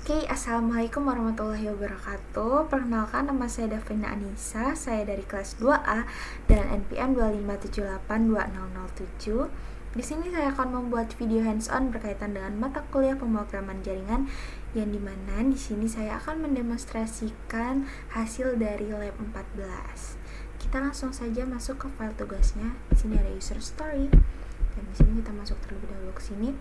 Oke, Assalamualaikum warahmatullahi wabarakatuh. Perkenalkan, nama saya Davina Anissa. Saya dari kelas 2A dan NPM 257820007. Di sini saya akan membuat video hands-on berkaitan dengan mata kuliah pemrograman jaringan, yang dimana di sini saya akan mendemonstrasikan hasil dari lab 14. Kita langsung saja masuk ke file tugasnya. Di sini ada user story, dan di sini kita masuk terlebih dahulu ke sini.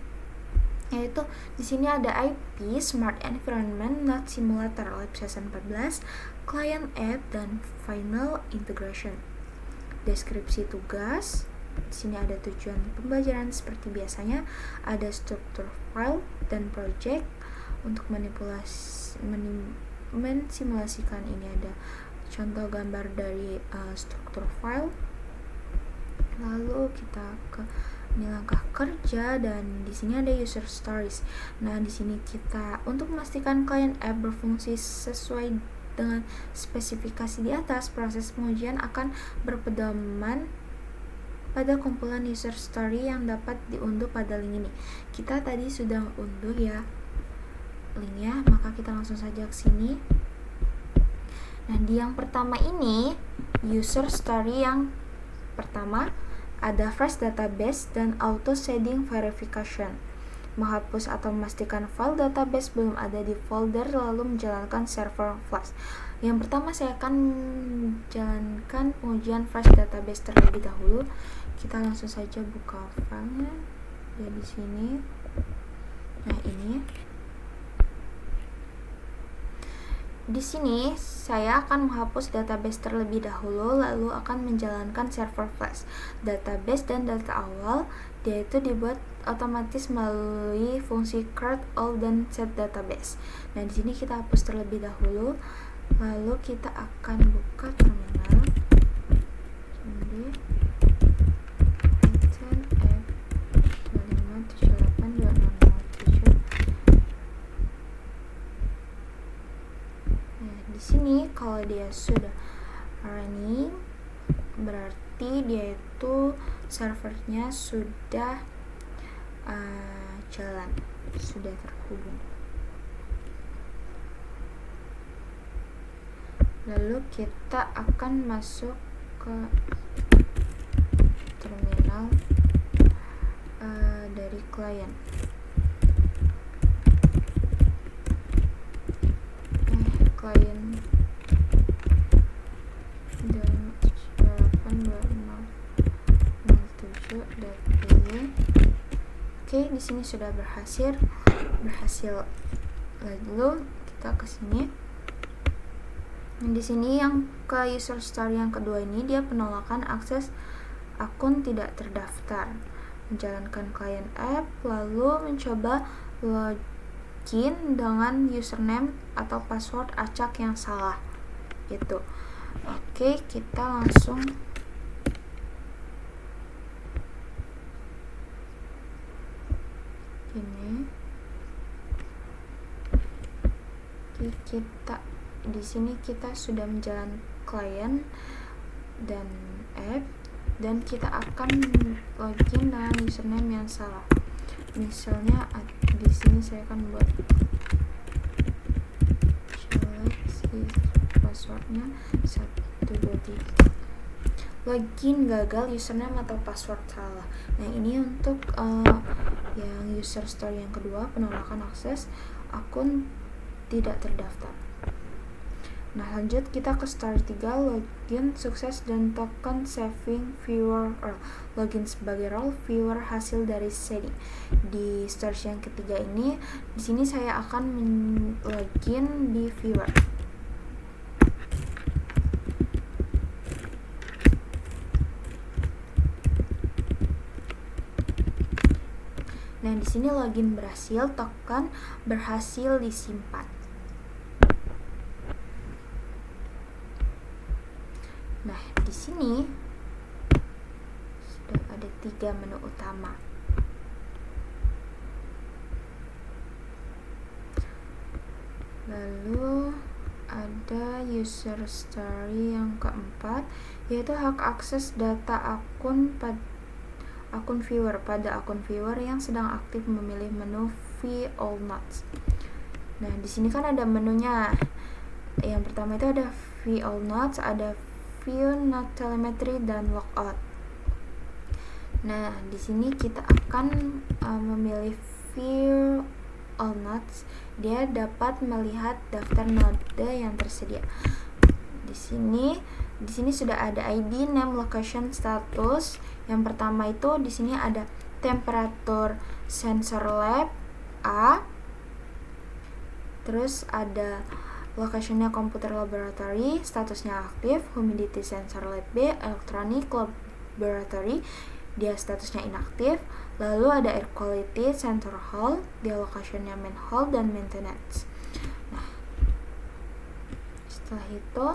Yaitu di sini ada IP, Smart Environment, Not Simulator, Lab Session 14, Client App, dan Final Integration. Deskripsi tugas. Di sini ada tujuan pembelajaran seperti biasanya, ada struktur file dan project. Untuk mensimulasikan ini ada contoh gambar dari struktur file. Lalu kita ke ini langkah kerja, dan di sini ada user stories. Nah, di sini kita untuk memastikan client app berfungsi sesuai dengan spesifikasi di atas, proses pengujian akan berpedoman pada kumpulan user story yang dapat diunduh pada link ini. Kita tadi sudah unduh ya linknya, maka kita langsung saja ke sini. Nah, di yang pertama ini user story yang pertama ada fresh database dan auto shading verification, menghapus atau memastikan file database belum ada di folder lalu menjalankan server flash. Yang pertama saya akan menjalankan pengujian fresh database terlebih dahulu. Kita langsung saja buka filenya ya di sini. Nah, ini di sini saya akan menghapus database terlebih dahulu, lalu akan menjalankan server flash. Database dan data awal yaitu dibuat otomatis melalui fungsi create all dan set database. Nah, di sini kita hapus terlebih dahulu, lalu kita akan buka terminal. Jadi di sini kalau dia sudah running, berarti dia itu servernya sudah jalan, sudah terhubung. Lalu kita akan masuk ke terminal dari klien. Klien dan 8.20.07.py. Oke, di sini sudah berhasil. Lalu kita ke sini. Di sini yang ke user story yang kedua ini dia penolakan akses akun tidak terdaftar. Menjalankan client app lalu mencoba login dengan username atau password acak yang salah gitu. Oke, kita langsung ini. Oke, kita di sini kita sudah menjalankan client dan app, dan kita akan login dengan username yang salah. Misalnya di sini saya akan buat passwordnya 123. Login gagal, username atau password salah. Nah, ini untuk yang user story yang kedua, penolakan akses akun tidak terdaftar. Nah, lanjut kita ke story 3, login sukses dan token saving viewer role. Login sebagai role viewer hasil dari setting. Di story yang ketiga ini, di sini saya akan login di viewer. Nah, di sini login berhasil, token berhasil disimpan. Nah, di sini sudah ada 3 menu utama. Lalu ada user story yang keempat, yaitu hak akses data akun viewer pada akun viewer yang sedang aktif memilih menu View All Notes. Nah, di sini kan ada menunya. Yang pertama itu ada view all nodes, ada view node telemetry dan logout. Nah, di sini kita akan memilih view all nodes. Dia dapat melihat daftar node yang tersedia. Di sini sudah ada ID, name, location, status. Yang pertama itu di sini ada temperatur sensor lab A. Terus ada location-nya computer laboratory, statusnya aktif, humidity sensor lab B, electronic laboratory, dia statusnya inaktif. Lalu ada air quality sensor hall, dia location-nya main hall dan maintenance. Nah, setelah itu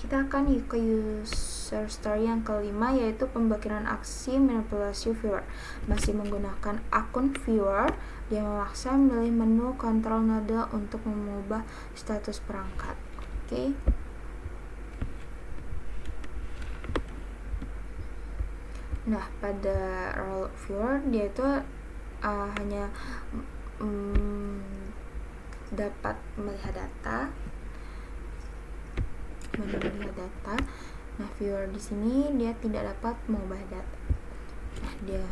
kita akan ke user story yang kelima, yaitu pemblokiran aksi manipulasi viewer. Masih menggunakan akun viewer, dia memaksa memilih menu kontrol node untuk mengubah status perangkat. Oke. Nah, pada role viewer dia itu hanya dapat melihat data. Nah, viewer di sini dia tidak dapat mengubah data. Nah, dia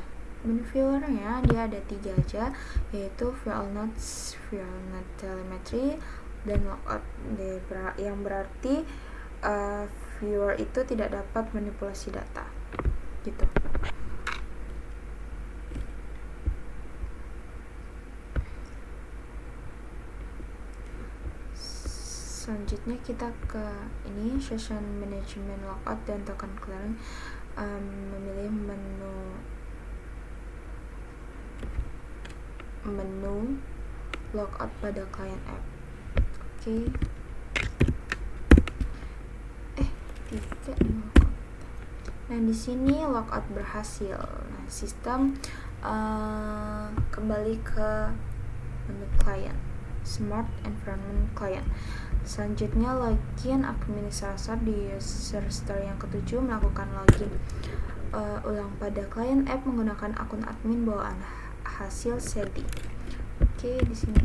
menu viewernya dia ada 3 aja, yaitu view all nodes, view node telemetry, dan logout. Yang berarti viewer itu tidak dapat manipulasi data, gitu. Selanjutnya kita ke ini session management logout dan token clearing. Memilih menu logout pada client app. Oke. Tiga logout. Nah, di sini logout berhasil. Nah, sistem kembali ke menu client, smart environment client. Selanjutnya login administrator di user story yang ke-7, melakukan login ulang pada client app menggunakan akun admin bawaan hasil setting. Oke, di sini.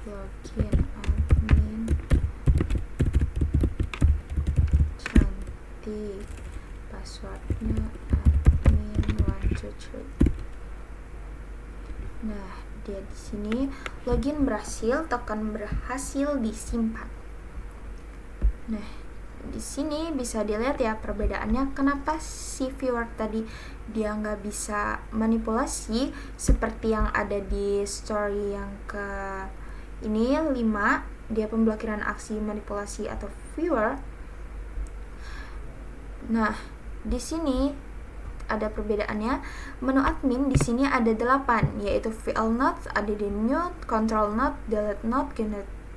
Login admin cantik, passwordnya admin 123. Nah, dia di sini login berhasil, token berhasil disimpan. Nah, di sini bisa dilihat ya perbedaannya, kenapa si viewer tadi dia nggak bisa manipulasi seperti yang ada di story yang ke ini 5, dia pemblokiran aksi manipulasi atau viewer. Nah, di sini ada perbedaannya. Menu admin di sini ada 8, yaitu view all nodes, ada di new, control node, delete node,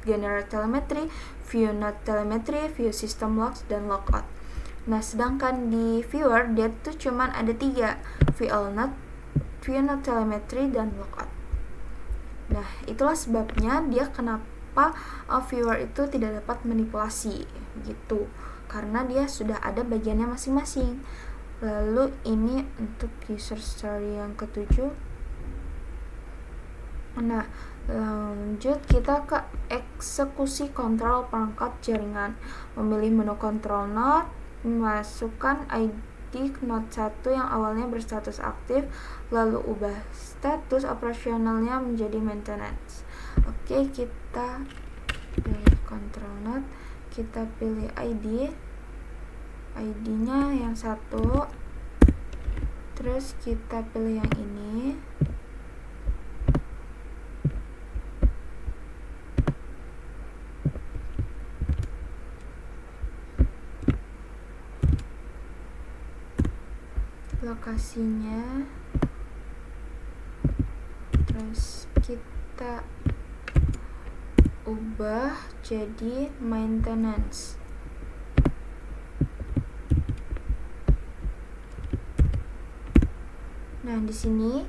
generate telemetry, view node telemetry, view system logs, dan logout. Nah, sedangkan di viewer dia tuh cuman ada 3, view all node, view node telemetry, dan logout. Nah, itulah sebabnya dia kenapa viewer itu tidak dapat manipulasi gitu, karena dia sudah ada bagiannya masing-masing. Lalu ini untuk user story yang ke-7. Nah, lanjut kita ke eksekusi kontrol perangkat jaringan. Memilih menu control node, masukkan ID node 1 yang awalnya berstatus aktif, lalu ubah status operasionalnya menjadi maintenance. Oke, kita pilih control node, kita pilih ID-nya yang 1, terus kita pilih yang ini. Lokasinya, terus kita ubah jadi maintenance. Nah, di sini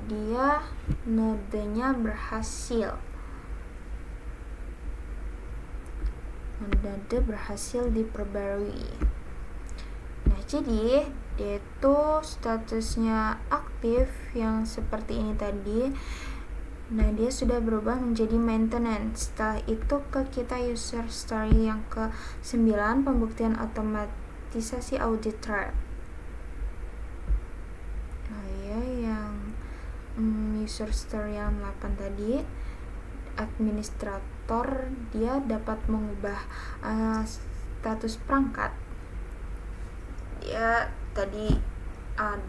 dia nodenya berhasil. node berhasil diperbarui. Nah, jadi dia itu statusnya aktif yang seperti ini tadi. Nah, dia sudah berubah menjadi maintenance. Setelah itu kita user story yang ke-9, pembuktian otomatisasi audit trail. Nah, ya, yang user story yang 8 tadi, administrator dia dapat mengubah status perangkat. Dia tadi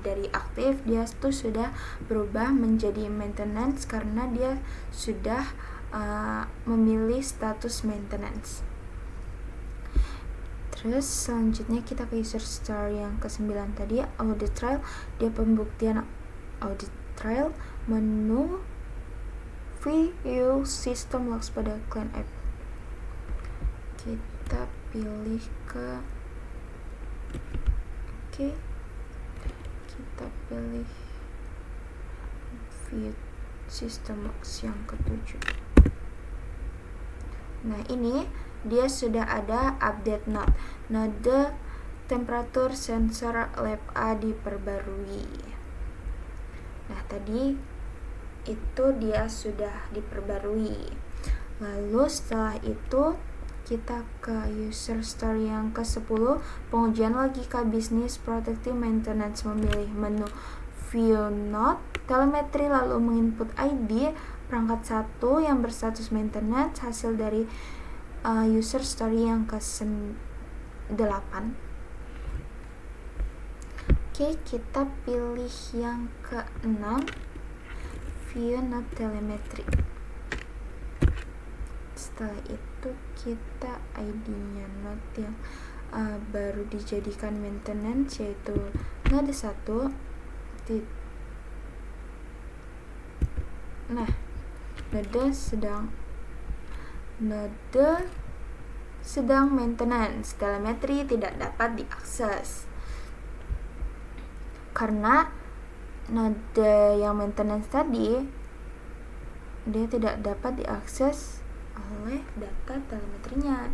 dari aktif dia tuh sudah berubah menjadi maintenance karena dia sudah memilih status maintenance. Terus selanjutnya kita ke user story yang ke-9 tadi, audit trail. Dia pembuktian audit trail, menu view system logs pada client app. Kita pilih ke kita pilih view system logs yang ke-7. Nah, ini dia sudah ada update node temperatur sensor lab A diperbarui. Nah, tadi itu dia sudah diperbarui. Lalu setelah itu kita ke user story yang ke-10, pengujian logika bisnis protective maintenance, memilih menu view node telemetri lalu menginput ID perangkat 1 yang berstatus maintenance, hasil dari user story yang ke-8. Kita pilih yang ke-6, view node telemetri. Setelah itu kita ID-nya node yang baru dijadikan maintenance, yaitu node 1. Nah, node sedang maintenance, telemetri tidak dapat diakses. Karena node yang maintenance tadi dia tidak dapat diakses oleh data telemetrinya.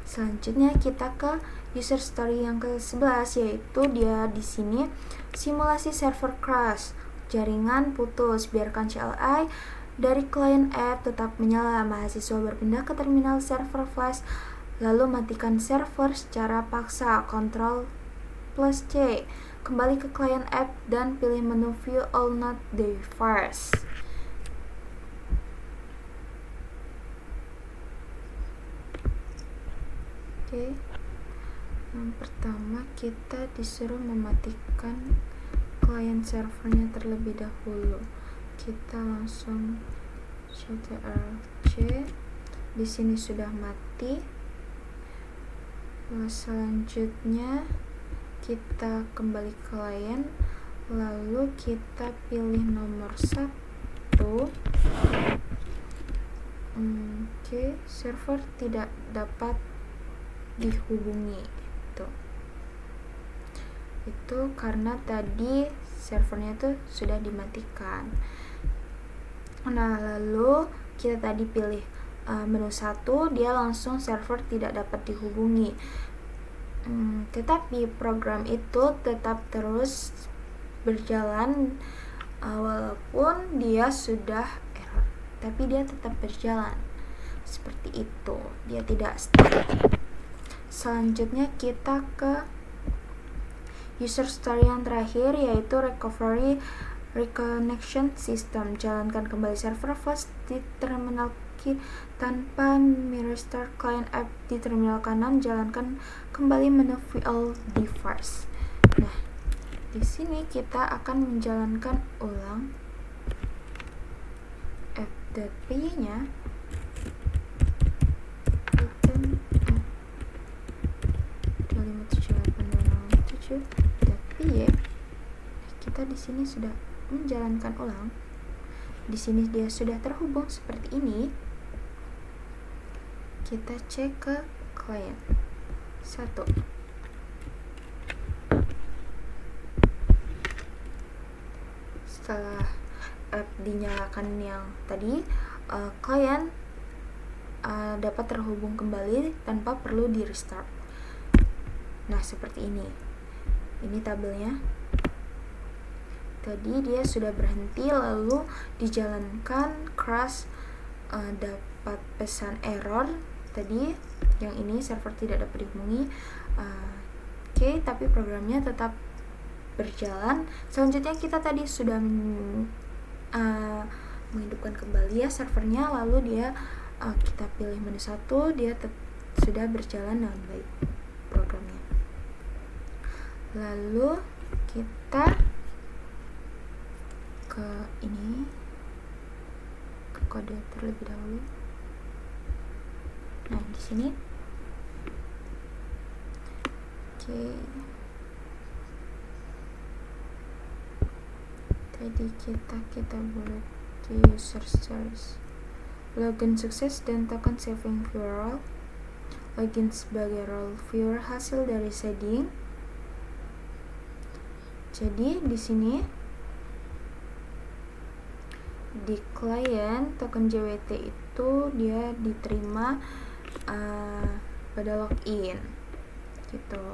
Selanjutnya kita ke user story yang ke-11, yaitu dia di sini simulasi server crash, jaringan putus, biarkan CLI dari client app tetap menyala, mahasiswa berpindah ke terminal server flash lalu matikan server secara paksa, Ctrl+C, kembali ke client app dan pilih menu view all node device. Yang pertama kita disuruh mematikan client servernya terlebih dahulu. Kita langsung Ctrl+C. Di sini sudah mati. Selanjutnya kita kembali ke client, lalu kita pilih nomor 1. Server tidak dapat dihubungi. Itu karena tadi servernya tuh sudah dimatikan. Nah, lalu kita tadi pilih menu 1, dia langsung server tidak dapat dihubungi. Tetapi program itu tetap terus berjalan walaupun dia sudah error, tapi dia tetap berjalan seperti itu, dia tidak stuck. Selanjutnya kita ke user story yang terakhir, yaitu recovery reconnection system. Jalankan kembali server flash di terminal kiri tanpa restart client app di terminal kanan. Jalankan kembali menu view all device. Nah, di sini kita akan menjalankan ulang fdp-nya. Tapi kita di sini sudah menjalankan ulang. Di sini dia sudah terhubung seperti ini. Kita cek ke client 1. Setelah app dinyalakan yang tadi, client dapat terhubung kembali tanpa perlu di restart. Nah, seperti ini tabelnya. Tadi dia sudah berhenti, lalu dijalankan crash, dapat pesan error tadi yang ini server tidak dapat dihubungi. Oke, tapi programnya tetap berjalan. Selanjutnya kita tadi sudah menghidupkan kembali ya servernya, lalu dia kita pilih menu 1, dia sudah berjalan dengan baik programnya. Lalu kita ke kode terlebih dahulu. Nah, di sini tadi kita boleh di user stories, login sukses dan token saving viewer. Login sebagai role viewer hasil dari shading. Jadi di sini di klien token JWT itu dia diterima pada login gitu.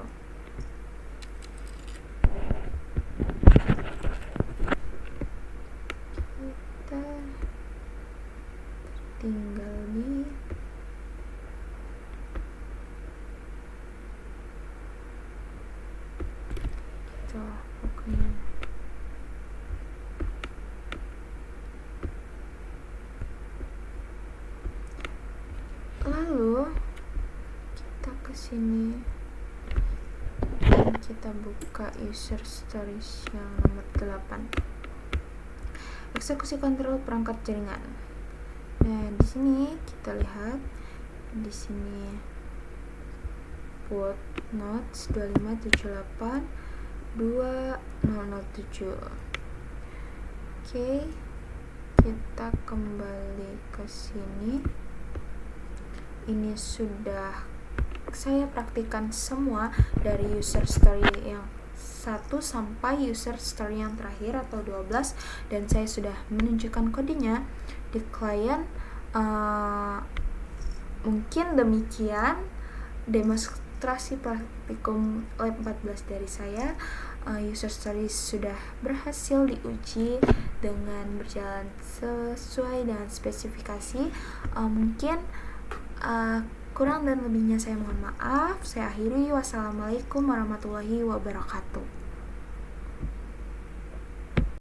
Kita tinggal di gitu pokoknya. Lalu kita kesini dan kita buka user stories yang nomor 8. Eksekusi kontrol perangkat jaringan. Nah, di sini kita lihat di sini port notes 25782007. Oke, kita kembali ke sini. Ini sudah saya praktikkan semua dari user story yang 1 sampai user story yang terakhir atau 12, dan saya sudah menunjukkan kodenya di klien. Mungkin demikian demonstrasi praktikum lab 14 dari saya. User stories sudah berhasil diuji dengan berjalan sesuai dengan spesifikasi. Mungkin kurang dan lebihnya saya mohon maaf. Saya akhiri. Wassalamualaikum warahmatullahi wabarakatuh.